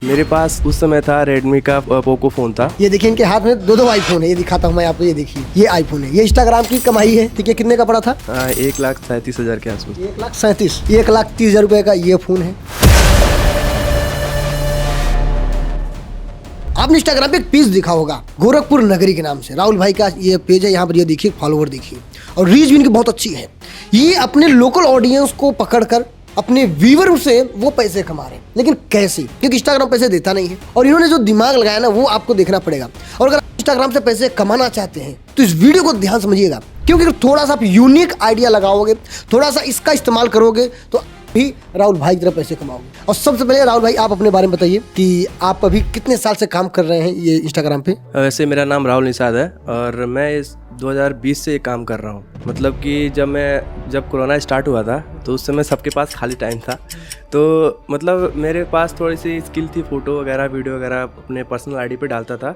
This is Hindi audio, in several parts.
मेरे पास उस समय था रेडमी का पोको फ़ोन था। ये देखिए इनके हाथ में दो आईफोन है। ये दिखाता हूँ मैं आपको, ये देखिए ये आईफोन है। ये इंस्टाग्राम की कमाई है। ठीक है, कितने का पड़ा था? 1,37,000 के आसपास। 1,37,000 1,30,000 रुपए का ये फ़ोन है। आपने इंस्टाग्राम पे एक पेज देखा होगा गोरखपुर नगरी के नाम से, राहुल भाई का ये पेज है। यहाँ पर ये देखिए फॉलोवर देखिए, और रीच भी इनकी बहुत अच्छी है। ये अपने लोकल ऑडियंस को पकड़कर अपने व्यूवर से वो पैसे कमा रहे हैं। लेकिन कैसे? क्योंकि इंस्टाग्राम पैसे देता नहीं है, और इन्होंने जो दिमाग लगाया ना वो आपको देखना पड़ेगा। और अगर इंस्टाग्राम से पैसे कमाना चाहते हैं तो इस वीडियो को ध्यान समझिएगा, क्योंकि थोड़ा सा आप यूनिक आइडिया लगाओगे, थोड़ा सा इसका इस्तेमाल करोगे तो भी राहुल भाई की तरह पैसे कमाओगे। और सबसे पहले राहुल भाई आप अपने बारे में बताइए कि आप अभी कितने साल से काम कर रहे हैं ये इंस्टाग्राम पे? वैसे मेरा नाम राहुल निषाद है और मैं इस 2020 से काम कर रहा हूँ। मतलब कि जब कोरोना स्टार्ट हुआ था तो उस समय सबके पास खाली टाइम था, तो मतलब मेरे पास थोड़ी सी स्किल थी, फ़ोटो वगैरह वीडियो वगैरह अपने पर्सनल आईडी पे डालता था।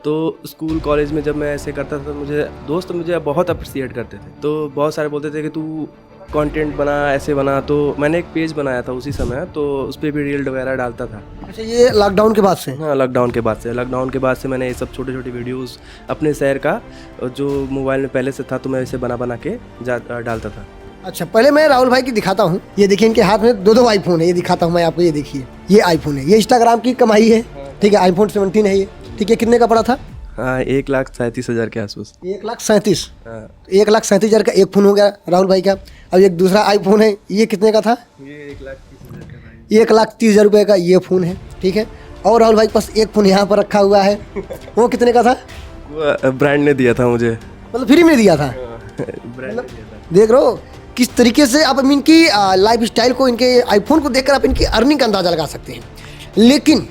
तो स्कूल कॉलेज में जब मैं ऐसे करता था तो मुझे बहुत अप्रिशिएट करते थे। तो बहुत सारे बोलते थे कि तू कंटेंट बना, ऐसे बना। तो मैंने एक पेज बनाया था उसी समय, तो उस पर भी रील वगैरह डालता था। अच्छा, ये लॉकडाउन के बाद से? हाँ, लॉकडाउन के बाद से मैंने ये सब छोटे छोटे वीडियोस अपने शहर का जो मोबाइल में पहले से था तो मैं इसे बना के डालता था। अच्छा, पहले मैं राहुल भाई की दिखाता हूँ। ये देखिए इनके हाथ में दो आईफोन है। ये दिखाता हूँ मैं आपको, ये देखिए ये आईफोन है। ये इंस्टाग्राम की कमाई है। ठीक है, आईफोन 17 है ये। ठीक है, कितने का पड़ा था? 1,37,000 के आसपास। 1,37,000। हाँ। 1,37,000 का एक फ़ोन हो गया राहुल भाई का। अब एक दूसरा आईफोन है, ये कितने का था? ये 1,30,000 का। 1,30,000 रुपये का ये फ़ोन है। ठीक है, और राहुल भाई के पास एक फ़ोन यहाँ पर रखा हुआ है। वो कितने का था? वो ब्रांड ने दिया था मुझे। मतलब फ्री में दिया था? ब्रांड ने दिया था। देख रहे हो किस तरीके से आप इनकी लाइफ स्टाइल को, इनके आईफोन को देखकर आप इनकी अर्निंग का अंदाज़ा लगा सकते हैं। लेकिन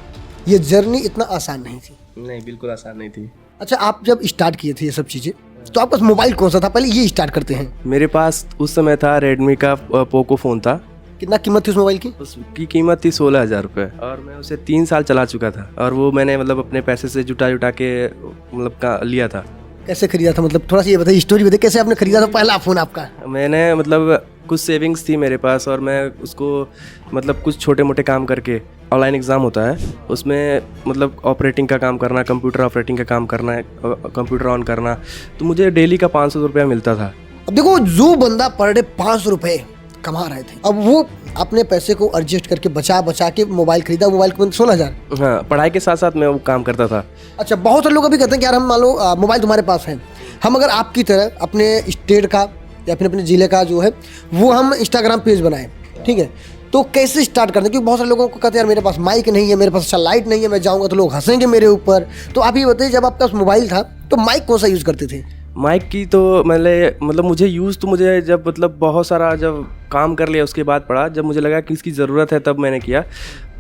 ये जर्नी इतना आसान नहीं थी। नहीं, बिल्कुल आसान नहीं थी। अच्छा, आप जब स्टार्ट किए थे ये सब चीज़ें तो आपका मोबाइल कौन सा था? पहले ये स्टार्ट करते हैं। मेरे पास उस समय था रेडमी का पोको फ़ोन था। कितना कीमत थी उस मोबाइल की? उसकी कीमत थी 16,000 रुपये, और मैं उसे 3 साल चला चुका था। और वो मैंने मतलब अपने पैसे से जुटा के मतलब लिया था। कैसे खरीदा था? मतलब थोड़ा सा ये बताइए, स्टोरी बताइए, कैसे आपने खरीदा था पहला फ़ोन आपका? मैंने मतलब कुछ सेविंग्स थी मेरे पास, और मैं उसको मतलब कुछ छोटे मोटे काम करके, ऑनलाइन एग्ज़ाम होता है उसमें मतलब ऑपरेटिंग का काम करना, कंप्यूटर ऑपरेटिंग का काम करना है, कंप्यूटर ऑन करना, तो मुझे डेली का 500 रुपया मिलता था। अब देखो, जो बंदा पर डे 500 रुपये कमा रहे थे, अब वो अपने पैसे को एडजस्ट करके बचा के मोबाइल खरीदा। मोबाइल की 16,000। हाँ, पढ़ाई के साथ साथ मैं वो काम करता था। अच्छा, बहुत सारे लोग अभी कहते हैं कि यार हम मान लो मोबाइल तुम्हारे पास है, हम अगर आपकी तरह अपने स्टेट का या फिर अपने ज़िले का जो है वो हम इंस्टाग्राम पेज बनाएं, ठीक है, तो कैसे स्टार्ट करते हैं? क्योंकि बहुत सारे लोगों को कहते हैं यार मेरे पास माइक नहीं है, मेरे पास अच्छा लाइट नहीं है, मैं जाऊँगा तो लोग हंसेंगे मेरे ऊपर। तो आप ये बताइए, जब आपके पास मोबाइल था तो माइक कौन सा यूज़ करते थे? माइक की तो मतलब मुझे यूज़ तो मुझे जब मतलब बहुत सारा जब काम कर लिया उसके बाद पड़ा, जब मुझे लगा कि इसकी ज़रूरत है तब मैंने किया।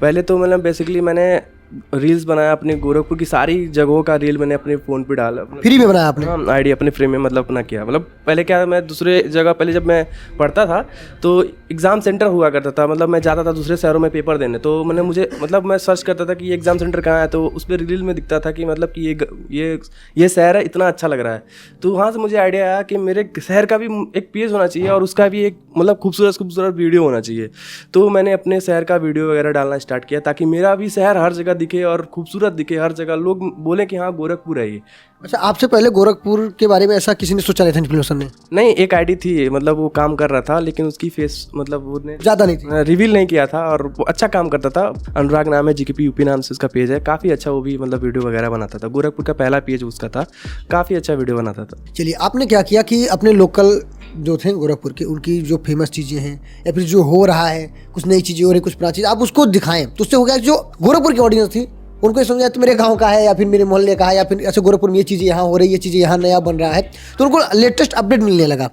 पहले तो मतलब बेसिकली मैंने रील्स बनाया, अपने गोरखपुर की सारी जगहों का रील मैंने अपने फ़ोन पे डाला। फ्री में बनाया आपने? हाँ, आईडी अपने फ्री में मतलब अपना किया। मतलब पहले क्या, मैं दूसरे जगह, पहले जब मैं पढ़ता था तो एग्ज़ाम सेंटर हुआ करता था, मतलब मैं जाता था दूसरे शहरों में पेपर देने, तो मैं सर्च करता था कि ये एग्ज़ाम सेंटर कहाँ है, तो उस पर रील में दिखता था कि मतलब कि ये शहर है, इतना अच्छा लग रहा है। तो वहाँ से मुझे आइडिया आया कि मेरे शहर का भी एक पेज होना चाहिए और उसका भी एक मतलब खूबसूरत वीडियो होना चाहिए। तो मैंने अपने शहर का वीडियो वगैरह डालना स्टार्ट किया, ताकि मेरा भी शहर हर जगह दिखे और खूबसूरत दिखे, हर जगह लोग बोले कि हाँ गोरखपुर है ये। अच्छा, आपसे पहले गोरखपुर के बारे में ऐसा किसी ने सोचा नहीं था इन्फ्लुएंसर ने? नहीं, एक आईडी थी, मतलब वो काम कर रहा था, लेकिन उसकी फेस मतलब वो ज़्यादा नहीं थी, रिवील नहीं किया था, और वो अच्छा काम करता था। अनुराग नाम है, जीकेपी यूपी नाम से उसका पेज है, काफ़ी अच्छा वो भी मतलब वीडियो वगैरह बनाता था। गोरखपुर का पहला पेज उसका था, काफ़ी अच्छा वीडियो बनाता था। चलिए, आपने क्या किया कि अपने लोकल जो थे गोरखपुर के, उनकी जो फेमस चीज़ें हैं या फिर जो हो रहा है, कुछ नई चीज़ें हो रही, कुछ पुरानी चीज़, आप उसको दिखाएं। तो उससे हो गया जो गोरखपुर की ऑडियंस थी उनको समझा तो मेरे गांव का है या फिर मेरे मोहल्ले का है, या फिर ऐसे गोरखपुर में ये चीज़ें यहाँ हो रही है, ये चीज़ें यहाँ नया बन रहा है, तो उनको लेटेस्ट अपडेट मिलने लगा।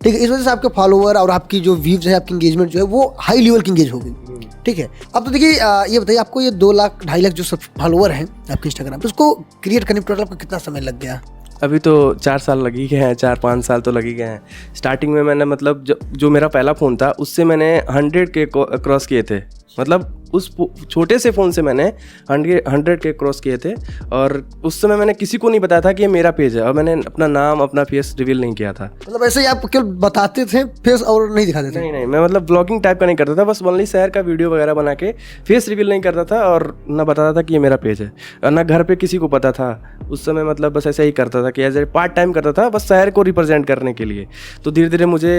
ठीक है, इस वजह से आपके फॉलोअर और आपकी जो व्यूज है, आपकी इंगेजमेंट जो है वो हाई लेवल की इंगेज हो गई। ठीक है, अब तो देखिए, ये बताइए आपको ये 2 लाख 2.5 लाख जो सब फॉलोअर हैं आपके इंस्टाग्राम पे, उसको क्रिएट करने में टोटल आपको कितना समय लग गया? अभी तो 4 साल लग ही गए हैं, 4-5 साल तो लग ही गए हैं। स्टार्टिंग में मैंने मतलब जो मेरा पहला फ़ोन था उससे मैंने 100K क्रॉस किए थे। मतलब उस छोटे से फ़ोन से मैंने 100 के क्रॉस किए थे और उस समय मैंने किसी को नहीं बताया था कि ये मेरा पेज है और मैंने अपना नाम अपना फेस रिवील नहीं किया था। मतलब ऐसे ही आप केवल बताते थे फेस और नहीं दिखाते थे? नहीं, मैं मतलब ब्लॉगिंग टाइप का नहीं करता था, बस ओनली शहर का वीडियो वगैरह बना के फेस रिवील नहीं करता था और ना बताता था कि ये मेरा पेज है और ना घर पे किसी को पता था उस समय। मतलब बस ऐसे ही करता था कि एज ए पार्ट टाइम करता था, बस शहर को रिप्रेजेंट करने के लिए। तो धीरे धीरे मुझे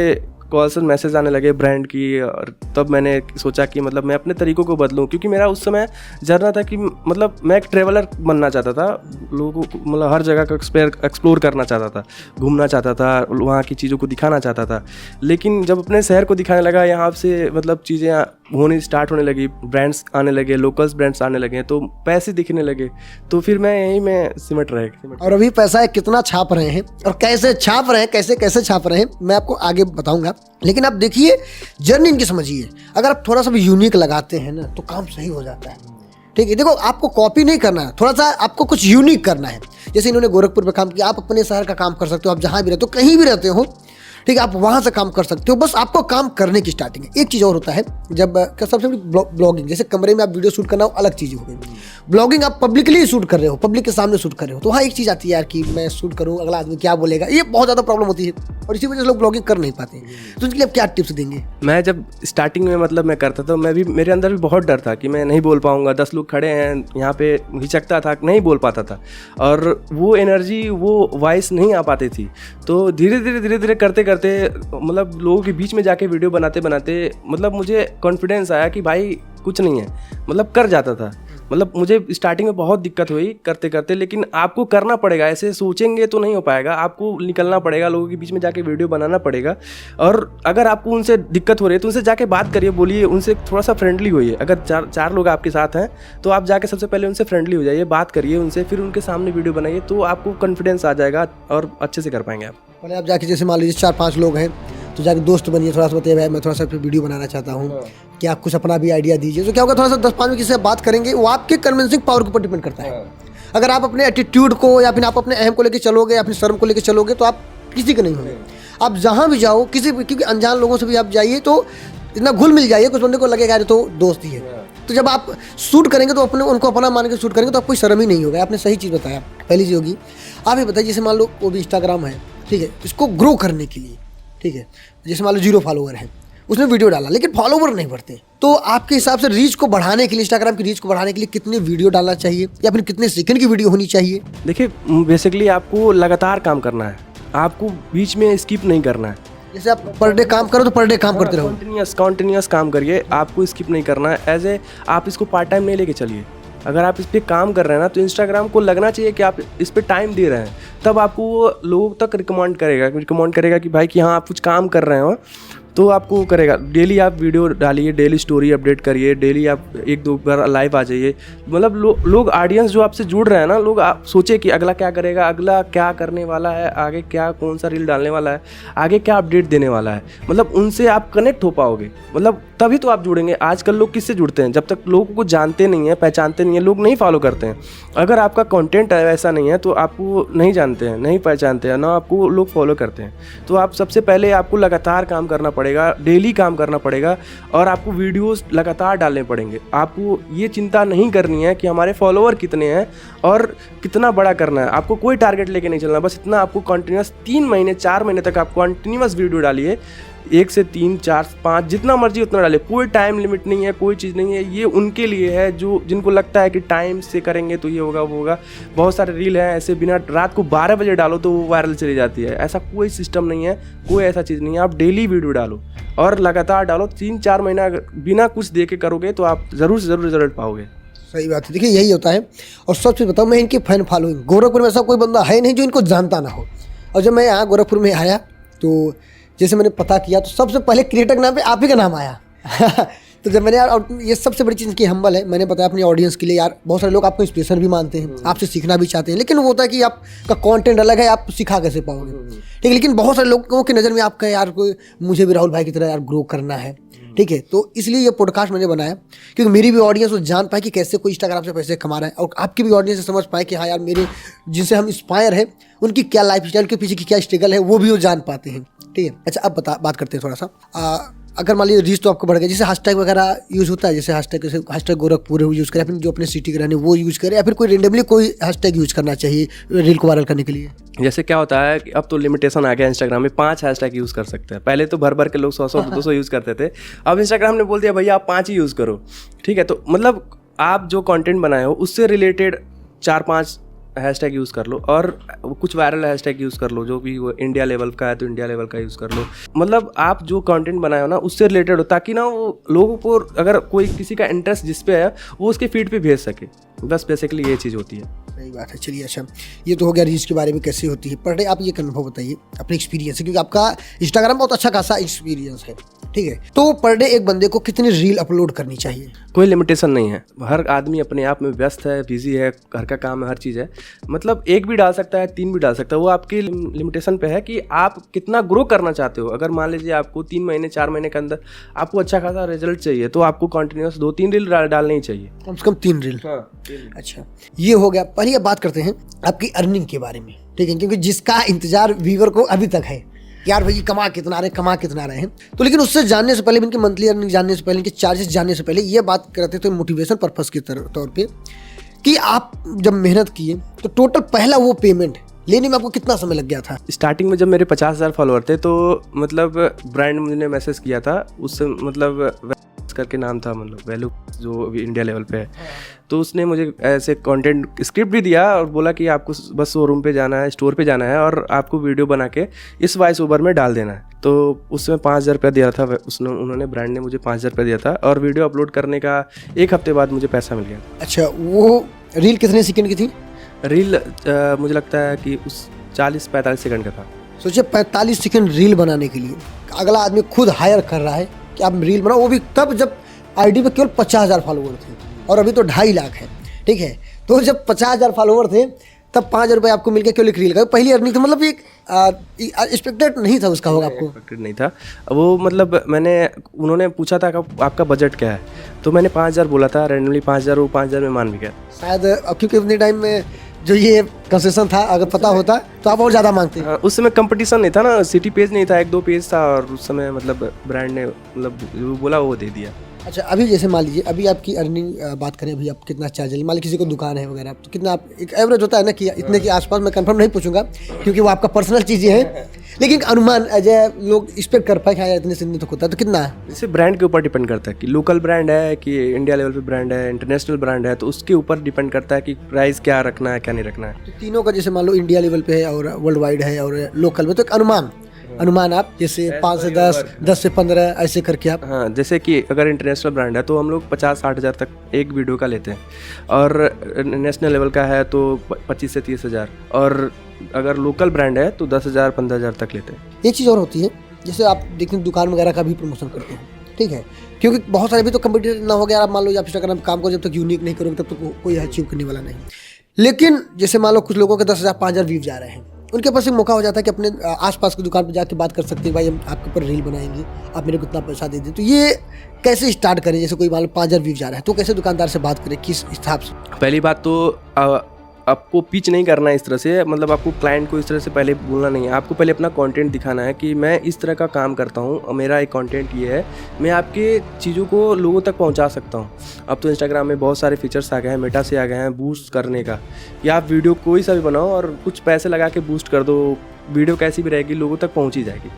कॉल्स और मैसेज आने लगे ब्रांड की और तब मैंने सोचा कि मतलब मैं अपने तरीकों को बदलूं, क्योंकि मेरा उस समय जरना था कि मतलब मैं एक ट्रैवलर बनना चाहता था, लोगों को मतलब हर जगह का एक्सप्लोर करना चाहता था, घूमना चाहता था, वहाँ की चीज़ों को दिखाना चाहता था। लेकिन जब अपने शहर को दिखाने लगा, यहाँ से मतलब चीज़ें होनी स्टार्ट होने लगी, ब्रांड्स आने लगे, लोकल्स ब्रांड्स आने लगे, तो पैसे दिखने लगे, तो फिर मैं यहीं में सिमट रहे। और अभी पैसा कितना छाप रहे हैं और कैसे छाप रहे हैं, कैसे छाप रहे हैं, मैं आपको आगे बताऊंगा। लेकिन आप देखिए जर्नी इनकी समझिए। अगर आप थोड़ा सा भी यूनिक लगाते हैं ना तो काम सही हो जाता है। ठीक है, देखो आपको कॉपी नहीं करना है, थोड़ा सा आपको कुछ यूनिक करना है। जैसे इन्होंने गोरखपुर पे काम किया, आप अपने शहर का काम कर सकते हो, आप जहाँ भी रहते हो, कहीं भी रहते हो, ठीक है, आप वहाँ से काम कर सकते हो। बस आपको काम करने की स्टार्टिंग है। एक चीज़ और होता है, जब सबसे बड़ी ब्लॉगिंग, जैसे कमरे में आप वीडियो शूट करना हो अलग चीज़ हो गई। ब्लॉगिंग आप पब्लिकली शूट कर रहे हो, पब्लिक के सामने शूट कर रहे हो, तो वहाँ एक चीज़ आती है यार कि मैं शूट करूँ, अगला आदमी क्या बोलेगा, ये बहुत ज़्यादा प्रॉब्लम होती है और इसी वजह से लोग ब्लॉगिंग कर नहीं पाते। तो इसके लिए आप क्या टिप्स देंगे? मैं जब स्टार्टिंग में मतलब मैं करता था, मैं भी मेरे अंदर भी बहुत डर था कि मैं नहीं बोल पाऊंगा, 10 लोग खड़े हैं यहाँ पे, हिचकता था, नहीं बोल पाता था और वो एनर्जी, वो वॉइस नहीं आ पाती थी। तो धीरे धीरे करते करते मतलब लोगों के बीच में जाके वीडियो बनाते बनाते मतलब मुझे कॉन्फिडेंस आया कि भाई कुछ नहीं है, मतलब कर जाता था। मतलब मुझे स्टार्टिंग में बहुत दिक्कत हुई करते करते, लेकिन आपको करना पड़ेगा, ऐसे सोचेंगे तो नहीं हो पाएगा, आपको निकलना पड़ेगा, लोगों के बीच में जाके वीडियो बनाना पड़ेगा। और अगर आपको उनसे दिक्कत हो रही है तो उनसे जाके बात करिए, बोलिए, उनसे थोड़ा सा फ्रेंडली होइए। अगर चार लोग आपके साथ हैं तो आप जाके सबसे पहले उनसे फ्रेंडली हो जाइए, बात करिए उनसे, फिर उनके सामने वीडियो बनाइए, तो आपको कॉन्फिडेंस आ जाएगा और अच्छे से कर पाएंगे आप। पहले आप जाके, जैसे मान लीजिए 4-5 लोग हैं तो जाके दोस्त बनिए, थोड़ा सा बताइए भाई मैं थोड़ा सा वीडियो बनाना चाहता हूँ, क्या कुछ अपना भी आइडिया दीजिए। तो क्या होगा, थोड़ा सा 10-5 में किसी से बात करेंगे, वो आपके कन्विंसिंग पावर के ऊपर डिपेंड करता है। अगर आप अपने एटीट्यूड को या फिर आप अपने अहम को लेकर चलोगे या अपनी शर्म को लेकर चलोगे तो आप किसी के नहीं होंगे। आप जहाँ भी जाओ, किसी भी, क्योंकि अनजान लोगों से भी आप जाइए तो इतना घुल मिल जाइए, कुछ बंदे को लगेगा अरे तो दोस्त ही है। तो जब आप शूट करेंगे तो अपने उनको अपना मान के शूट करेंगे तो आपको कोई शर्म ही नहीं होगा। आपने सही चीज़ बताया। पहली चीज़ होगी, आप ये बताइए, जैसे मान लो वो भी इंस्टाग्राम है, ठीक है, इसको ग्रो करने के लिए, ठीक है, जैसे मान लो 0 फॉलोवर है, उसने वीडियो डाला लेकिन फॉलोवर नहीं बढ़ते, तो आपके हिसाब से रीच को बढ़ाने के लिए, इंस्टाग्राम की रीच को बढ़ाने के लिए कितने वीडियो डालना चाहिए या फिर कितने सेकंड की वीडियो होनी चाहिए? देखिए, बेसिकली आपको लगातार काम करना है, आपको बीच में स्किप नहीं करना है। जैसे आप पर डे काम करो तो पर डे काम करते रहो, कॉन्टिन्यूस काम करिए, आपको स्किप नहीं करना है। एज ए आप इसको पार्ट टाइम नहीं लेके चलिए। अगर आप इस पर काम कर रहे हैं ना तो इंस्टाग्राम को लगना चाहिए कि आप इस पर टाइम दे रहे हैं, तब आपको वो लोगों तक रिकमेंड करेगा कि भाई कि हाँ आप कुछ काम कर रहे हो, तो आपको करेगा। डेली आप वीडियो डालिए, डेली स्टोरी अपडेट करिए, डेली आप 1-2 बार लाइव आ जाइए। मतलब लोग ऑडियंस जो आपसे जुड़ रहे हैं ना, लोग आप सोचे कि अगला क्या करेगा, अगला क्या करने वाला है, आगे क्या कौन सा रील डालने वाला है, आगे क्या अपडेट देने वाला है, मतलब उनसे आप कनेक्ट हो पाओगे, मतलब तभी तो आप जुड़ेंगे। आजकल लोग किससे जुड़ते हैं, जब तक लोगों को जानते नहीं हैं, पहचानते नहीं हैं, लोग नहीं फॉलो करते हैं। अगर आपका कंटेंट ऐसा नहीं है तो आपको नहीं जानते हैं, नहीं पहचानते हैं, ना आपको लोग फॉलो करते हैं। तो आप सबसे पहले आपको लगातार काम करना पड़ेगा, डेली काम करना पड़ेगा और आपको वीडियोस लगातार डालने पड़ेंगे। आपको ये चिंता नहीं करनी है कि हमारे फॉलोअर कितने हैं और कितना बड़ा करना है। आपको कोई टारगेट लेके नहीं चलना, बस इतना आपको कंटिन्यूस 3 महीने 4 महीने तक आप कंटिन्यूस वीडियो डालिए, 1 से 3 4 5 जितना मर्जी उतना डालिए। कोई टाइम लिमिट नहीं है, कोई चीज़ नहीं है। ये उनके लिए है जो जिनको लगता है कि टाइम से करेंगे तो ये होगा वो होगा। बहुत सारे रील हैं ऐसे, बिना रात को 12 बजे डालो तो वो वायरल चली जाती है। ऐसा कोई सिस्टम नहीं है, कोई ऐसा चीज़ नहीं है। आप डेली वीडियो डालो और लगातार डालो। 3-4 महीना बिना कुछ दे के करोगे तो आप ज़रूर से ज़रूर रिजल्ट पाओगे। सही बात है। देखिए यही होता है। और सबसे बताऊँ, मैं इनकी फैन फॉलोइंग, गोरखपुर में ऐसा कोई बंदा है नहीं जो इनको जानता ना हो। और जब मैं यहाँ गोरखपुर में आया तो जैसे मैंने पता किया तो सबसे पहले क्रिएटर के नाम पे आप ही का नाम आया। तो जब मैंने यार, और ये सबसे बड़ी चीज़ की हम्बल है, मैंने बताया अपनी ऑडियंस के लिए यार, बहुत सारे लोग आपको इंस्पिरेशन भी मानते हैं, आपसे सीखना भी चाहते हैं, लेकिन वो होता है कि आपका कंटेंट अलग है, आप सिखा कैसे पाओगे, ठीक है। लेकिन बहुत सारे लोगों की नज़र में आपका यार कोई, मुझे भी राहुल भाई की तरह यार ग्रो करना है, ठीक है। तो इसलिए ये पॉडकास्ट मैंने बनाया क्योंकि मेरी भी ऑडियंस वो जान पाए कि कैसे कोई इंस्टाग्राम से पैसे कमा रहा है, और आपकी भी ऑडियंस समझ पाए कि हाँ यार, मेरे जिनसे हम इंस्पायर है उनकी क्या लाइफ स्टाइल के पीछे की क्या स्ट्रगल है, वो भी वो जान पाते हैं, ठीक है। अच्छा, अब बात करते हैं थोड़ा सा। अगर मान लीजिए रीच तो आपको बढ़ गया, जैसे हैशटैग वगैरह यूज़ होता है, जैसे हैशटैग गोरखपुर यूज़ करें, अपनी जो अपने सिटी के रहने वो यूज़ करें, या फिर कोई रेंडमली कोई हैशटैग यूज़ करना चाहिए रील को वायरल करने के लिए? जैसे क्या होता है कि अब तो लिमिटेशन आ गया इंस्टाग्राम में, 5 हैशटैग यूज़ कर सकते हैं। पहले तो भर भर के लोग 100 200 यूज़ करते थे। अब इंस्टाग्राम ने बोल दिया भैया आप 5 ही यूज़ करो, ठीक है। तो मतलब आप जो कंटेंट बनाए हो उससे रिलेटेड 4-5 हैशटैग यूज़ कर लो, और कुछ वायरल हैशटैग यूज़ कर लो, जो भी वो इंडिया लेवल का है तो इंडिया लेवल का यूज़ कर लो। मतलब आप जो कंटेंट बनाए हो ना उससे रिलेटेड हो, ताकि ना वो लोगों को अगर कोई किसी का इंटरेस्ट जिस पे है वो उसके फीड पे भेज सके। बस बेसिकली ये चीज़ होती है। सही बात है। चलिए अच्छा, ये तो हो गया रीच के बारे में कैसे होती है। पर डे आप ये अनुभव बताइए अपने एक्सपीरियंस से, क्योंकि आपका इंस्टाग्राम बहुत अच्छा खासा एक्सपीरियंस है, ठीक है। तो पर डे एक बंदे को कितनी रील अपलोड करनी चाहिए? कोई लिमिटेशन नहीं है, हर आदमी अपने आप में व्यस्त है, बिजी है, घर का काम है, हर चीज़ है। मतलब 1 भी डाल सकता है, 3 भी डाल सकता है, वो आपकी लिमिटेशन पे है कि आप कितना ग्रो करना चाहते हो। अगर मान लीजिए आपको 3 महीने 4 महीने के अंदर आपको अच्छा खासा रिजल्ट चाहिए, तो आपको कंटिन्यूस 2-3 रील डालनी ही चाहिए, कम से कम 3 रील। हाँ। अच्छा, ये हो गया। पहले अब बात करते हैं आपकी अर्निंग के बारे में, ठीक है, क्योंकि जिसका इंतजार व्यूअर को अभी तक है, यार भाई कमा कितना रहे हैं। तो लेकिन उससे जानने से पहले, इनकी मंथली अर्निंग जानने से पहले, इनके चार्जेस जानने से पहले ये बात करते थे मोटिवेशन पर्पस के तौर पे कि आप जब मेहनत किए तो टोटल पहला वो पेमेंट लेने में आपको कितना समय लग गया था? स्टार्टिंग में जब मेरे 50,000 फॉलोअर थे तो मतलब ब्रांड मुझे मैसेज किया था, उससे मतलब करके नाम था, मतलब वैल्यू जो अभी इंडिया लेवल पे है। तो उसने मुझे ऐसे कंटेंट स्क्रिप्ट भी दिया और बोला कि आपको बस शोरूम पे जाना है, स्टोर पे जाना है और आपको वीडियो बना के इस वॉइस ओवर में डाल देना है। तो उसमें 5,000 रुपया दिया था उन्होंने, ब्रांड ने मुझे 5,000 रुपया दिया था, और वीडियो अपलोड करने का 1 हफ्ते बाद मुझे पैसा मिल गया। अच्छा, वो रील कितने सेकंड की थी? रील मुझे लगता है कि उस 40-45 सेकंड का था। सोचिए 45 सेकंड रील बनाने के लिए अगला आदमी खुद हायर कर रहा है कि आप रील बनाओ, वो भी तब जब आईडी पे केवल 50,000 फॉलोवर थे, और अभी तो 2.5 लाख है, ठीक है। तो जब 50,000 फॉलोवर थे तब 5,000 रुपये आपको मिल गया केवल एक रील का। पहली अर्निंग तो मतलब एक एक्सपेक्टेड नहीं था उसका होगा आपको? एक्सपेक्टेड नहीं था वो। मतलब उन्होंने पूछा था कि आपका बजट क्या है, तो मैंने 5,000 बोला था रैंडमली 5,000, वो 5,000 में मान भी गया शायद, क्योंकि उतने टाइम में जो ये कंसेशन था, अगर पता होता तो आप और ज़्यादा मांगते। उस समय कंपटीशन नहीं था ना, सिटी पेज नहीं था, 1-2 पेज था, और उस समय मतलब ब्रांड ने मतलब जो बोला वो दे दिया। अच्छा, अभी जैसे मान लीजिए अभी आपकी अर्निंग बात करें, अभी आप कितना चार्ज मान लीजिए किसी को दुकान है वगैरह, तो कितना आप एक एवरेज होता है ना कि इतने के आसपास, मैं कंफर्म नहीं पूछूंगा क्योंकि वो आपका पर्सनल चीज़ें हैं, लेकिन अनुमान एज लोग एक्सपेक्ट कर पाए कि इतने से इतने तक होता है, तो कितना है? जैसे ब्रांड के ऊपर डिपेंड करता है कि लोकल ब्रांड है कि इंडिया लेवल पे ब्रांड है, इंटरनेशनल ब्रांड है, तो उसके ऊपर डिपेंड करता है कि प्राइस क्या रखना है क्या नहीं रखना है। तो तीनों का जैसे मान लो इंडिया लेवल पे है और वर्ल्ड वाइड है और लोकल में, तो एक अनुमान आप जैसे 5 से 10, 10 से 15 ऐसे करके आप। हाँ, जैसे कि अगर इंटरनेशनल ब्रांड है तो हम लोग 50-60 हज़ार तक एक वीडियो का लेते हैं, और नेशनल लेवल का है तो 25 से 30 हज़ार, और अगर लोकल ब्रांड है तो 10,000 15,000 तक लेते हैं। एक चीज़ और होती है, जैसे आप देखें दुकान वगैरह का भी प्रमोशन करते हैं, ठीक है, क्योंकि बहुत सारे भी तो कंपटीटर ना हो गया। आप मान लो आप इंस्टाग्राम काम को जब तक यूनिक नहीं करोगे तब तक कोई अचीव करने वाला नहीं। लेकिन जैसे मान लो कुछ लोगों के 10,000 5,000 व्यूज जा रहे हैं, उनके पास एक मौका हो जाता है कि अपने आसपास की दुकान पर जाके बात कर सकते हैं, भाई हम आपके ऊपर रील बनाएंगे, आप मेरे को इतना पैसा दे दें। तो ये कैसे स्टार्ट करें? जैसे कोई मान लो 5,000 व्यूज जा रहा है, तो कैसे दुकानदार से बात करें, किस हिसाब से? पहली बात तो आपको पिच नहीं करना है इस तरह से, मतलब आपको क्लाइंट को इस तरह से पहले बोलना नहीं है। आपको पहले अपना कंटेंट दिखाना है कि मैं इस तरह का काम करता हूँ और मेरा एक कंटेंट ये है, मैं आपके चीज़ों को लोगों तक पहुँचा सकता हूँ। अब तो इंस्टाग्राम में बहुत सारे फीचर्स आ गए हैं, मेटा से आ गए हैं बूस्ट करने का, कि आप वीडियो कोई सा भी बनाओ और कुछ पैसे लगा के बूस्ट कर दो, वीडियो कैसी भी रहेगी लोगों तक पहुँच ही जाएगी।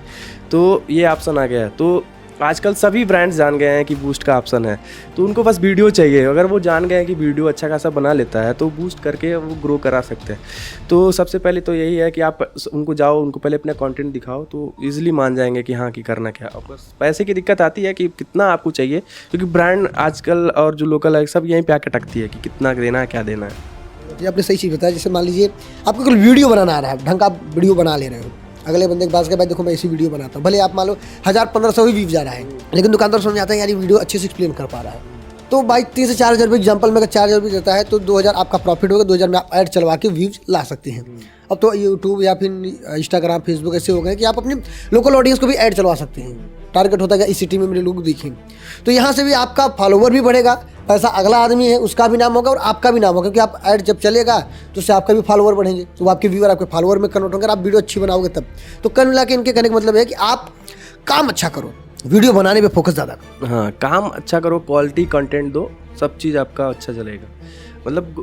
तो ये ऑप्शन आ गया है। तो आजकल सभी ब्रांड्स जान गए हैं कि बूस्ट का ऑप्शन है, तो उनको बस वीडियो चाहिए। अगर वो जान गए हैं कि वीडियो अच्छा खासा बना लेता है तो बूस्ट करके वो ग्रो करा सकते हैं। तो सबसे पहले तो यही है कि आप उनको जाओ, उनको पहले अपना कंटेंट दिखाओ, तो इजीली मान जाएंगे कि हाँ कि करना क्या। और बस पैसे की दिक्कत आती है कि कितना आपको चाहिए, क्योंकि ब्रांड आजकल और जो लोकल है सब यहीं पे आके अटकती है कि कितना देना है क्या देना है। ये आपने सही चीज़ बताया। जैसे मान लीजिए आपको कोई वीडियो बनाना आ रहा है, ढंग का आप वीडियो बना ले रहे हो, अगले बंदे के पास के भाई देखो मैं ऐसी वीडियो बनाता हूँ, भले आप मान लो 1000-1500 भी व्यूज जा रहा है, लेकिन दुकानदार समझ आता है यार ये वीडियो अच्छे से एक्सप्लेन कर पा रहा है, तो भाई 3 से 4 हज़ार रुपये एग्जाम्पल में अगर 4 हज़ार रुपये देता है तो 2,000 आपका प्रॉफिट होगा, 2,000 में आप ऐड चलवा के व्यूज ला सकते हैं। अब तो यूट्यूब या फिर इंस्टाग्राम फेसबुक ऐसे हो गए कि आप अपनी लोकल ऑडियंस को भी ऐड चलवा सकते हैं। टारगेट होता है कि इस सिटी में मेरे लोग दिखें, तो यहाँ से भी आपका फॉलोवर भी बढ़ेगा, पैसा अगला आदमी है उसका भी नाम होगा और आपका भी नाम होगा, क्योंकि आप ऐड जब चलेगा तो उससे आपका भी फॉलोवर बढ़ेंगे, तो आपके व्यूअर आपके फॉलोवर में कन्वर्ट होंगे, आप वीडियो अच्छी बनाओगे तब। तो कल मिला के इनके कहने का मतलब है कि आप काम अच्छा करो, वीडियो बनाने पे फोकस ज़्यादा करो। हाँ, काम अच्छा करो, क्वालिटी कंटेंट दो, सब चीज़ आपका अच्छा चलेगा। मतलब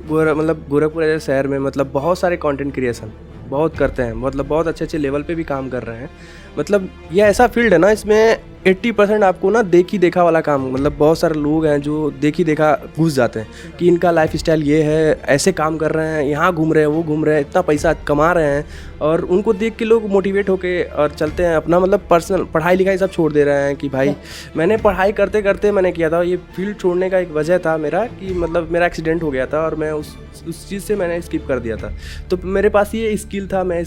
गोरखपुर ऐसे शहर में मतलब बहुत सारे कंटेंट क्रिएशन बहुत करते हैं, मतलब बहुत अच्छे अच्छे लेवल पे भी काम कर रहे हैं। मतलब ये ऐसा फील्ड है ना, इसमें 80% आपको ना देखी देखा वाला काम, मतलब बहुत सारे लोग हैं जो देखी देखा घुस जाते हैं कि इनका लाइफ स्टाइल ये है, ऐसे काम कर रहे हैं, यहाँ घूम रहे हैं, वो घूम रहे हैं, इतना पैसा कमा रहे हैं, और उनको देख के लोग मोटिवेट होके और चलते हैं अपना मतलब पर्सनल पढ़ाई लिखाई सब छोड़ दे रहे हैं कि भाई मैंने पढ़ाई करते करते मैंने किया था, ये फील्ड छोड़ने का एक वजह था मेरा कि मतलब मेरा एक्सीडेंट हो गया था और मैं उस चीज़ से मैंने स्किप कर दिया था। तो मेरे पास ये स्किल था, मैं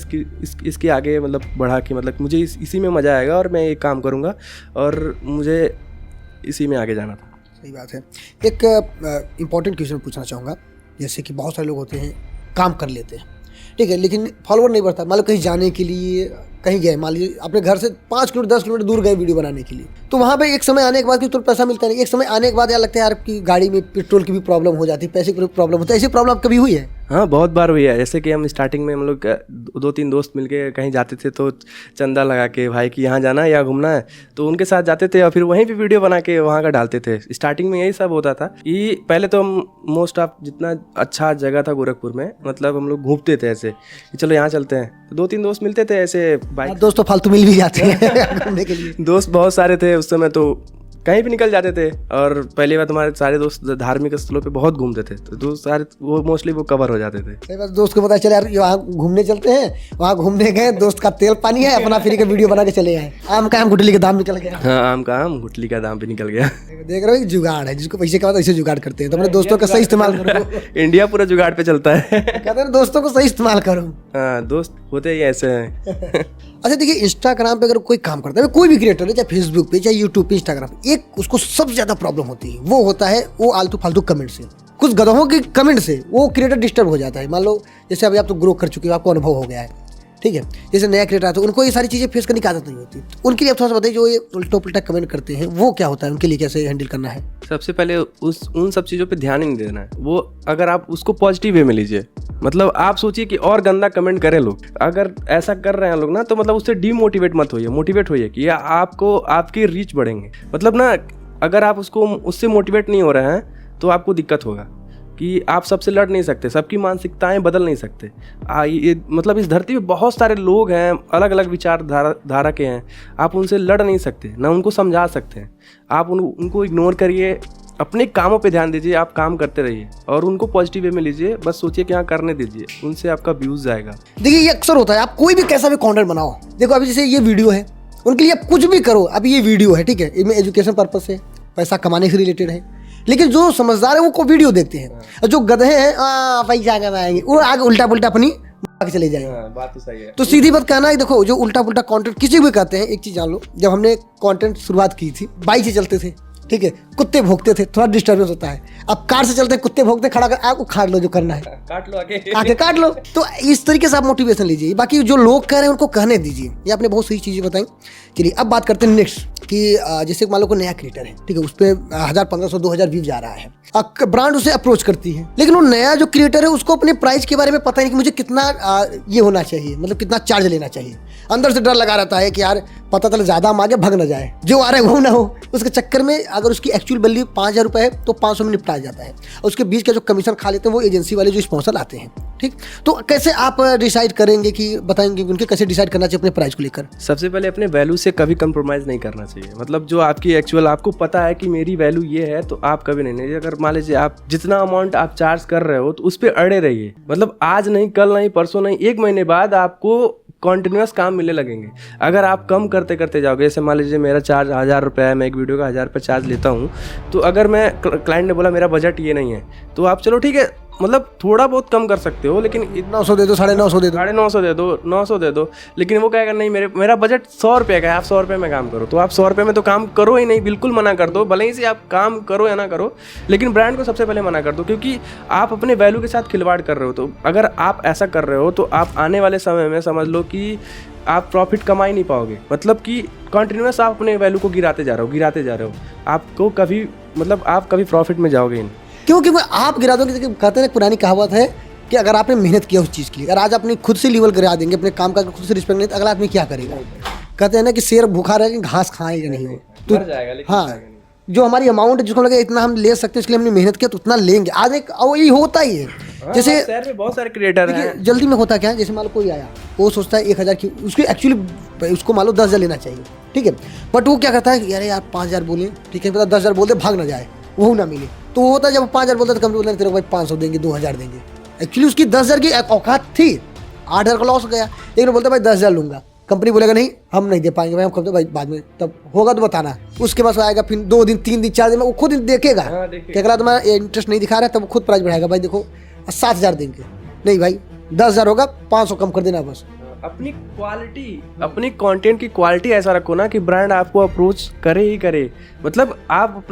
इसके आगे मतलब बढ़ा के मतलब मुझे इसी में मज़ा आएगा और मैं ये काम करूँगा और मुझे इसी में आगे जाना था। सही बात है। एक इम्पॉर्टेंट क्वेश्चन पूछना चाहूँगा, जैसे कि बहुत सारे लोग होते हैं काम कर लेते हैं, ठीक है, लेकिन फॉलोवर नहीं बढ़ता। मान लो कहीं जाने के लिए कहीं गए, मान लीजिए अपने घर से 5 किलोमीटर 10 किलोमीटर दूर गए वीडियो बनाने के लिए, तो वहाँ पे एक समय आने के बाद कि तुरंत पैसा मिलता नहीं, एक समय आने के बाद यार लगता है यार कि गाड़ी में पेट्रोल की भी प्रॉब्लम हो जाती है, पैसे की भी प्रॉब्लम होती है। ऐसी प्रॉब्लम कभी हुई है? हाँ, बहुत बार हुई है। जैसे कि हम स्टार्टिंग में हम लोग 2-3 दोस्त मिलके कहीं जाते थे तो चंदा लगा के भाई कि यहाँ जाना है या घूमना है, तो उनके साथ जाते थे और फिर वहीं पे वीडियो बना के वहाँ का डालते थे। स्टार्टिंग में यही सब होता था कि पहले तो हम मोस्ट ऑफ जितना अच्छा जगह था गोरखपुर में, मतलब हम लोग घूमते थे ऐसे कि चलो यहाँ चलते हैं, तो 2-3 दोस्त मिलते थे ऐसे बाइक। दोस्त तो फालतू मिल भी जाते हैं घूमने के लिए। दोस्त बहुत सारे थे उस समय, तो कहीं भी निकल जाते थे। और पहली बात हमारे सारे दोस्त धार्मिक स्थलों पे बहुत घूमते थे, तो सारे वो मोस्टली वो कवर हो जाते थे। सही बात, दोस्त को पता चला यार वहाँ घूमने चलते हैं, वहाँ घूमने गए, दोस्त का तेल पानी है, अपना फ्री का वीडियो बना के चले आए, आम का आम गुठली का दाम निकल गया। हाँ, आम का आम गुठली का दाम भी निकल गया। देख रहे हो, जुगाड़ है, जिसको पैसे के बाद ऐसे जुगाड़ करते हैं। तो अपने दोस्तों का सही इस्तेमाल करो। इंडिया पूरा जुगाड़ पे चलता है। कहते हैं दोस्तों को सही इस्तेमाल करो। हाँ, दोस्त होते ही ऐसे हैं। अच्छा देखिए, इंस्टाग्राम पे अगर कोई काम करता है, कोई भी क्रिएटर है, चाहे फेसबुक पे, चाहे यूट्यूब पे, इंस्टाग्राम पे, एक उसको सबसे ज्यादा प्रॉब्लम होती है, वो होता है वो आलतू फालतू कमेंट से, कुछ गधों के कमेंट से वो क्रिएटर डिस्टर्ब हो जाता है। मान लो जैसे अभी आप तो ग्रो कर चुके हो, आपको अनुभव हो गया है, ठीक है, जैसे नया क्रिएटर आता है, उनको ये सारी चीज़ें फेस करने की आदत नहीं होती, तो उनके लिए आप थोड़ा सा बताइए, जो ये उल्टा पुल्टा कमेंट करते हैं वो क्या होता है, उनके लिए कैसे हैंडल करना है? सबसे पहले उन सब चीज़ों पे ध्यान ही नहीं देना है। वो अगर आप उसको पॉजिटिव वे में लीजिए, मतलब आप सोचिए कि और गंदा कमेंट करें लोग, अगर ऐसा कर रहे हैं लोग ना, तो मतलब उससे डीमोटिवेट मत होइए, मोटिवेट होइए कि आपको आपकी रीच बढ़ेंगे। मतलब ना, अगर आप उससे मोटिवेट नहीं हो रहे हैं तो आपको दिक्कत होगा कि आप सबसे लड़ नहीं सकते, सबकी मानसिकताएं बदल नहीं सकते। ये मतलब इस धरती पे बहुत सारे लोग हैं, अलग अलग विचारधारा के हैं, आप उनसे लड़ नहीं सकते, ना उनको समझा सकते हैं। आप उनको इग्नोर करिए, अपने कामों पे ध्यान दीजिए, आप काम करते रहिए और उनको पॉजिटिव वे में लीजिए। बस सोचिए कि हाँ, करने दीजिए, उनसे आपका व्यूज़ जाएगा। देखिए, ये अक्सर होता है, आप कोई भी कैसा भी कंटेंट बनाओ, देखो अभी जैसे ये वीडियो है, उनके लिए आप कुछ भी करो, अभी ये वीडियो है, ठीक है, इनमें एजुकेशन पर्पज से, पैसा कमाने से रिलेटेड है, लेकिन जो समझदार है वो को वीडियो देखते हैं, और जो गधे हैं पैसा कमाएंगे, वो आगे उल्टा पुल्टा अपनी के चले जाएंगे। बात तो सही है। तो सीधी बात कहना है, देखो जो उल्टा पुल्टा कंटेंट किसी भी कहते हैं, एक चीज जान लो, जब हमने कंटेंट शुरुआत की थी, बाइक से चलते थे, ठीक है, कुत्ते भौंकते थे, थोड़ा डिस्टर्बेंस होता है। अब कार से चलते हैं, कुत्ते भौंकते, खड़ा कर आप उखाड़ लो, जो करना है काट लो, आके काट लो। तो इस तरीके से आप मोटिवेशन लीजिए, बाकी जो लोग कह रहे हैं उनको कहने दीजिए। ये आपने बहुत सही चीजें बताई। चलिए अब बात करते हैं नेक्स्ट कि जैसे मान लो कोई नया क्रिएटर है, ठीक है, उस पर 1000, 1500, 2000 व्यूज जा रहा है, ब्रांड उसे अप्रोच करती है, लेकिन वो नया जो क्रिएटर है उसको अपने प्राइस के बारे में पता नहीं कि मुझे कितना ये होना चाहिए, मतलब कितना चार्ज लेना चाहिए। अंदर से डर लगा रहता है कि यार पता चले ज्यादा हम आगे भाग ना जाए, जो आ रहा है वो ना हो। उसके चक्कर में अगर उसकी एक्चुअल वैल्यू 5000 रुपये है तो 500 में निपटा जाता है, और उसके बीच का जो कमीशन खा लेते हैं वो एजेंसी वाले जो स्पॉन्सर आते हैं, ठीक। तो कैसे आप डिसाइड करेंगे कि बताएंगे उनके कैसे डिसाइड करना चाहिए अपने प्राइस को लेकर? सबसे पहले अपने वैल्यू से कभी कंप्रोमाइज़ नहीं करना चाहिए। मतलब जो आपकी एक्चुअल, आपको पता है कि मेरी वैल्यू ये है, तो आप कभी नहीं। अगर मान लीजिए आप जितना अमाउंट आप चार्ज कर रहे हो तो उस पर अड़े रहिए। मतलब आज नहीं, कल नहीं, परसों नहीं, 1 महीने बाद आपको कॉन्टिन्यूस काम मिलने लगेंगे। अगर आप कम करते करते जाओगे, जैसे मान लीजिए मेरा चार्ज 1000 रुपये है, मैं एक वीडियो का 1000 रुपये चार्ज लेता हूँ, तो अगर मैं क्लाइंट ने बोला मेरा बजट ये नहीं है, तो आप चलो ठीक है, मतलब थोड़ा बहुत कम कर सकते हो, लेकिन 900 दे दो, 950 दे दो, 950 दे दो, 900 दे दो, लेकिन वो कहेगा नहीं मेरा बजट 100 रुपये का है, आप 100 रुपये में काम करो, तो आप 100 रुपये में तो काम करो ही नहीं, बिल्कुल मना कर दो। भले ही से आप काम करो या ना करो, लेकिन ब्रांड को सबसे पहले मना कर दो, क्योंकि आप अपने वैल्यू के साथ खिलवाड़ कर रहे हो। तो अगर आप ऐसा कर रहे हो तो आप आने वाले समय में समझ लो कि आप प्रॉफिट कमा ही नहीं पाओगे। मतलब कि कंटिन्यूस आप अपने वैल्यू को गिराते जा रहे हो, आपको कभी, मतलब आप कभी प्रॉफिट में जाओगे ही नहीं। क्योंकि आप गिरा दो, कहते हैं पुरानी कहावत है कि अगर आपने मेहनत किया उस चीज़ के लिए, अगर आज अपनी खुद से लेवल गिरा देंगे, अपने काम का खुद से रिस्पेक्ट नहीं, तो अगला आदमी क्या करेगा? कहते हैं ना कि शेर भूखा रहेगा, घास खाएगा नहीं हो। तो मर जाएगा लेकिन हाँ, खाएगा नहीं। जो हमारी अमाउंट है जिसको लगे इतना हम ले सकते हैं इसके लिए हमने मेहनत किया तो उतना लेंगे। आज एक और ये होता ही है। हाँ, जैसे हमारे शहर में बहुत सारे क्रिएटर हैं। देखिए जल्दी में होता क्या है, जैसे मान लो कोई आया वो सोचता है 1,000 की, उसकी एक्चुअली उसको मान लो 10,000 लेना चाहिए, ठीक है, बट वो क्या करता है कि अरे यार 5,000 बोले, ठीक है, पता 10,000 बोलते भाग ना जाए, वो ना मिले, तो वो होता है जब 5,000 बोलता है तो कंपनी बोलते तेरे को भाई 500 देंगे, 2,000 देंगे। एक्चुअली उसकी 10,000 की औकात थी, 8,000 का लॉस हो गया, लेकिन बोलता भाई 10,000 लूंगा, कंपनी बोलेगा नहीं हम नहीं दे पाएंगे भाई, हम कब भाई बाद में, तब होगा तो बताना। उसके पास आएगा फिर 2 दिन 3 दिन 4 दिन में वो खुद देखेगा कि अगर तुम्हारा इंटरेस्ट नहीं दिखा रहा है तब वो खुद प्राइस बढ़ाएगा, भाई देखो 7,000 देंगे, नहीं भाई 10,000 होगा, 500 कम कर देना बस। अपनी क्वालिटी, अपनी कंटेंट की क्वालिटी ऐसा रखो ना कि ब्रांड आपको अप्रोच करे ही करे। मतलब आप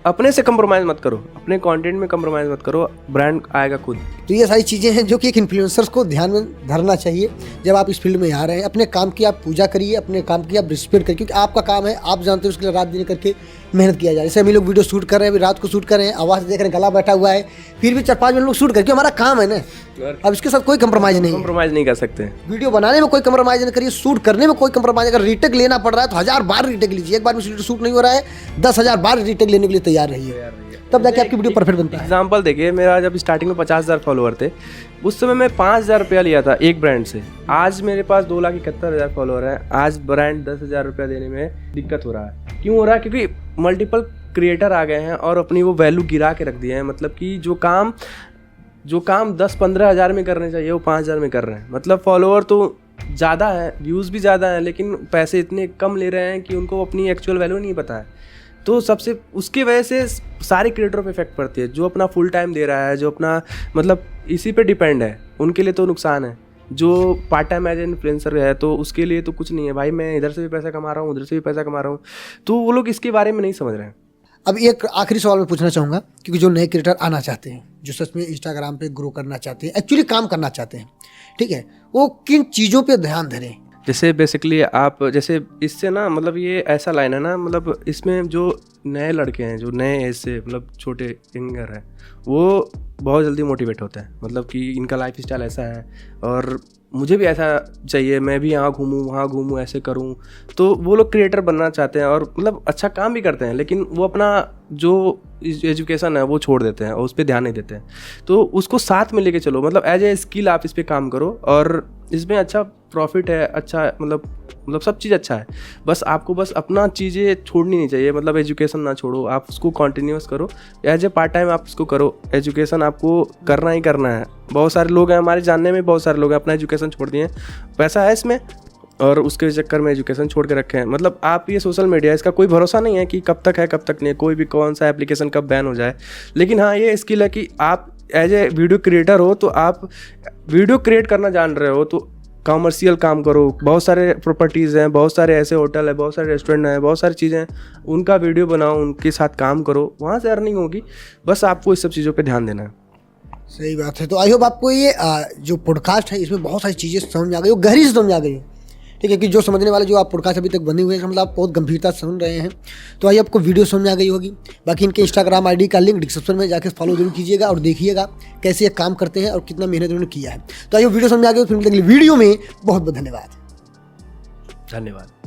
अपने से कंप्रोमाइज़ मत करो, अपने कंटेंट में कंप्रोमाइज़ मत करो, ब्रांड आएगा खुद। तो ये सारी चीज़ें हैं जो कि एक इन्फ्लुएंसर्स को ध्यान में धरना चाहिए जब आप इस फील्ड में आ रहे हैं। अपने काम की आप पूजा करिए, अपने काम की आप रिस्पेक्ट करिए, क्योंकि आपका काम है, आप जानते हो उसके लिए रात दिन करके मेहनत किया जाए। जैसे हम लोग वीडियो शूट कर रहे हैं, अभी रात को शूट कर रहे हैं, आवाज़ देख रहे हैं, गला बैठा हुआ है, फिर भी 4-5 मिनट लोग शूट करके हमारा काम है ना, अब इसके साथ कोई कंप्रोमाइज़ नहीं है। कंप्रोमाइज़ नहीं कर सकते। वीडियो बनाने में कोई कंप्रोमाइज़ नहीं करिए, शूट करने में कोई कंप्रोमाइज़, अगर रीटेक लेना पड़ रहा है तो 1000 बार रीटेक लीजिए, एक बार में शूट नहीं हो रहा है 10,000 बार रीटेक लेने के लिए तैयार रहिए, तब जाके आपकी वीडियो परफेक्ट बनता है। एग्जाम्पल देखिए, मेरा जब स्टार्टिंग में 50,000 फॉलोअर थे, उस समय मैं 5,000 रुपया लिया था एक ब्रांड से। आज मेरे पास 2,71,000 फॉलोअर हैं। आज ब्रांड 10,000 रुपया देने में दिक्कत हो रहा है। क्यों हो रहा है? क्योंकि मल्टीपल क्रिएटर आ गए हैं और अपनी वो वैल्यू गिरा के रख दिए हैं। मतलब कि जो काम 10-15 हज़ार में करने चाहिए वो 5,000 में कर रहे हैं। मतलब फॉलोअर तो ज़्यादा है, व्यूज़ भी ज़्यादा हैं, लेकिन पैसे इतने कम ले रहे हैं कि उनको अपनी एक्चुअल वैल्यू नहीं पता है। तो सबसे उसकी वजह से सारे क्रिएटरों पे इफेक्ट पड़ती है। जो अपना फुल टाइम दे रहा है, जो अपना मतलब इसी पे डिपेंड है, उनके लिए तो नुकसान है। जो पार्ट टाइम एज इन्फ्लुएंसर है तो उसके लिए तो कुछ नहीं है, भाई मैं इधर से भी पैसा कमा रहा हूँ, उधर से भी पैसा कमा रहा हूँ। तो वो लोग इसके बारे में नहीं समझ रहे हैं। अब एक आखिरी सवाल मैं पूछना चाहूँगा, क्योंकि जो नए क्रिएटर आना चाहते हैं, जो सच में इंस्टाग्राम पे ग्रो करना चाहते हैं, एक्चुअली काम करना चाहते हैं, ठीक है, वो किन चीज़ों पे ध्यान धरें? जैसे बेसिकली आप जैसे इससे ना, मतलब ये ऐसा लाइन है ना, मतलब इसमें जो नए लड़के हैं, जो नए एज से मतलब छोटे यंगर हैं, वो बहुत जल्दी मोटिवेट होते हैं। मतलब कि इनका लाइफ स्टाइल ऐसा है और मुझे भी ऐसा चाहिए, मैं भी यहाँ घूमूँ वहाँ घूमूँ ऐसे करूँ। तो वो लोग क्रिएटर बनना चाहते हैं और मतलब अच्छा काम भी करते हैं, लेकिन वो अपना जो एजुकेशन है वो छोड़ देते हैं और उस पर ध्यान नहीं देते हैं। तो उसको साथ में लेके चलो, मतलब एज ए स्किल आप इस पर काम करो और इसमें अच्छा प्रॉफिट है, अच्छा मतलब सब चीज़ अच्छा है। बस आपको बस अपना चीज़ें छोड़नी नहीं चाहिए। मतलब एजुकेशन ना छोड़ो, आप उसको कॉन्टिन्यूस करो, एज ए पार्ट टाइम आप उसको करो। एजुकेशन आपको करना ही करना है। बहुत सारे लोग हैं हमारे जानने में, बहुत सारे लोग हैं अपना एजुकेशन छोड़ दिए, पैसा है इसमें और उसके चक्कर में एजुकेशन छोड़ के रखे हैं। मतलब आप ये सोशल मीडिया, इसका कोई भरोसा नहीं है कि कब तक है कब तक नहीं, कोई भी कौन सा एप्लीकेशन कब बैन हो जाए। लेकिन हाँ, ये स्किल है कि आप एज ए वीडियो क्रिएटर हो तो आप वीडियो क्रिएट करना जान रहे हो तो कॉमर्शियल काम करो। बहुत सारे प्रॉपर्टीज़ हैं, बहुत सारे ऐसे होटल है, बहुत सारे रेस्टोरेंट हैं, बहुत सारी चीज़ें हैं, उनका वीडियो बनाओ, उनके साथ काम करो, वहाँ से अर्निंग होगी। बस आपको इस सब चीज़ों पे ध्यान देना है। सही बात है। तो आई होप आपको ये जो पॉडकास्ट है इसमें बहुत सारी चीज़ें समझ आ गई, वो गहरी से समझ आ गई, ठीक है, कि जो समझने वाले जो आप पॉडकास्ट अभी तक बने हुए हैं, मतलब आप बहुत गंभीरता से सुन रहे हैं, तो आइए आपको वीडियो समझ आ गई होगी। बाकी इनके इंस्टाग्राम आईडी का लिंक डिस्क्रिप्शन में जाकर फॉलो जरूर कीजिएगा और देखिएगा कैसे ये काम करते हैं और कितना मेहनत उन्होंने किया है। तो आइए वीडियो समझ आ गई, फिर मिलते हैं अगली वीडियो में। बहुत बहुत धन्यवाद। धन्यवाद।